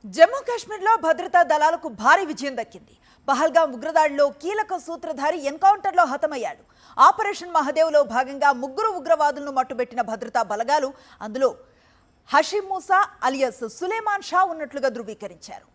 జమ్మూ కాశ్మీర్లో భద్రతా దళాలకు భారీ విజయం దక్కింది. పహల్గాం ఉగ్రదాడిలో కీలక సూత్రధారి ఎన్కౌంటర్లో హతమయ్యాడు. ఆపరేషన్ మహదేవ్లో భాగంగా ముగ్గురు ఉగ్రవాదులను మట్టుబెట్టిన భద్రతా బలగాలు అందులో హషీమ్ మూసా అలియాస్ సులేమాన్ షా ఉన్నట్లుగా ధృవీకరించారు.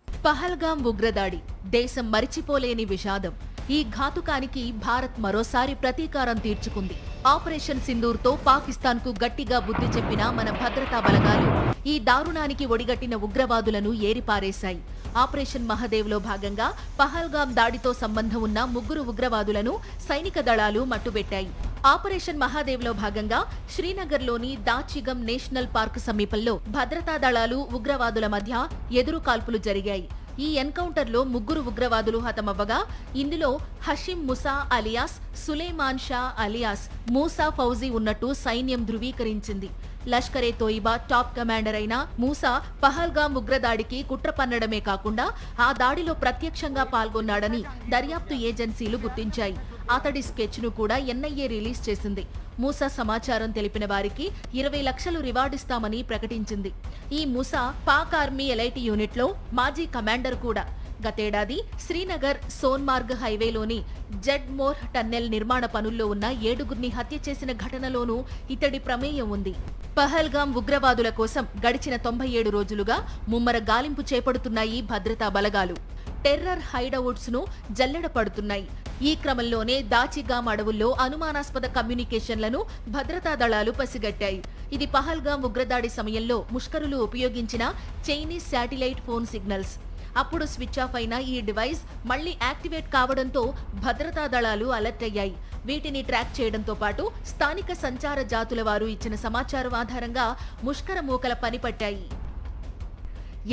పహల్గాం ఉగ్రదాడి దేశం మరిచిపోలేని విషాదం. ఈ ఘాతుకానికి భారత్ మరోసారి ప్రతీకారం తీర్చుకుంది. ఆపరేషన్ సింధూర్తో పాకిస్తాన్కు గట్టిగా బుద్ధి చెప్పిన మన భద్రతా బలగాలు ఈ దారుణానికి ఒడిగట్టిన ఉగ్రవాదులను ఏరిపారేశాయి. ఆపరేషన్ మహదేవ్లో భాగంగా పహల్గాం దాడితో సంబంధం ఉన్న ముగ్గురు ఉగ్రవాదులను సైనిక దళాలు మట్టుబెట్టాయి. ఆపరేషన్ మహాదేవ్లో భాగంగా శ్రీనగర్లోని దాచిగం నేషనల్ పార్క్ సమీపంలో భద్రతా దళాలు ఉగ్రవాదుల మధ్య ఎదురు కాల్పులు జరిగాయి. ఈ ఎన్కౌంటర్లో ముగ్గురు ఉగ్రవాదులు హతమవ్వగా ఇందులో Hashem ముసా alias Suleman Shah alias Musa fauji ఉన్నట్టు సైన్యం ధృవీకరించింది. లష్కరే తోయిబా టాప్ కమాండర్ అయిన మూసా పహల్గాం ఉగ్రదాడికి కుట్ర పన్నడమే కాకుండా ఆ దాడిలో ప్రత్యక్షంగా పాల్గొన్నాడని దర్యాప్తు ఏజెన్సీలు గుర్తించాయి. అతడి స్కెచ్ను కూడా ఎన్ఐఏ రిలీజ్ చేసింది. మూసా సమాచారం తెలిపిన వారికి 20 లక్షలు రివార్డిస్తామని ప్రకటించింది. ఈ మూసా పాక్ ఆర్మీ ఎలైట్ యూనిట్లో మాజీ కమాండర్ కూడా. గతేడాది శ్రీనగర్ సోన్మార్గ్ హైవేలోని జడ్మోర్ టన్నెల్ నిర్మాణ పనుల్లో ఉన్న 7గురిని హత్య చేసిన ఘటనలోనూ ఇతడి ప్రమేయం ఉంది. పహల్గాం ఉగ్రవాదుల కోసం గడిచిన 97 రోజులుగా ముమ్మర గాలింపు చేపడుతున్నాయి భద్రతా బలగాలు. టెర్రర్ హైడౌట్స్ ను జల్లెడ పడుతున్నాయి. ఈ క్రమంలోనే దాచిగాం అడవుల్లో అనుమానాస్పద కమ్యూనికేషన్లను భద్రతా దళాలు పసిగట్టాయి. ఇది పహల్గాం ఉగ్రదాడి సమయంలో ముష్కరులు ఉపయోగించిన చైనీస్ శాటిలైట్ ఫోన్ సిగ్నల్స్. అప్పుడు స్విచ్ ఆఫ్ అయిన ఈ డివైస్ మళ్లీ యాక్టివేట్ కావడంతో భద్రతా దళాలు అలర్ట్ అయ్యాయి. వీటిని ట్రాక్ చేయడంతో పాటు స్థానిక సంచార జాతుల వారు ఇచ్చిన సమాచారం ఆధారంగా ముష్కర మూకల పనిపట్టాయి.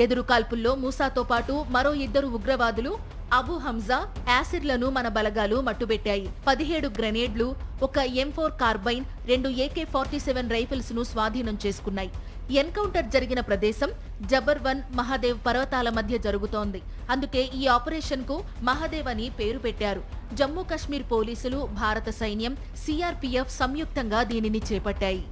ఎదురు కాల్పుల్లో మూసాతో పాటు మరో 2 ఉగ్రవాదులు అబు హంజా యాసిడ్లను మన బలగాలు మట్టుబెట్టాయి. 17 గ్రెనేడ్లు, ఒక M4 కార్బైన్, 2 AK-47 రైఫిల్స్ ను స్వాధీనం చేసుకున్నాయి. ఎన్కౌంటర్ జరిగిన ప్రదేశం జబర్వన్ మహదేవ్ పర్వతాల మధ్య జరుగుతోంది. అందుకే ఈ ఆపరేషన్ కు మహదేవ్ అని పేరు పెట్టారు. జమ్మూ కశ్మీర్ పోలీసులు, భారత సైన్యం, CRPF సంయుక్తంగా దీనిని చేపట్టాయి.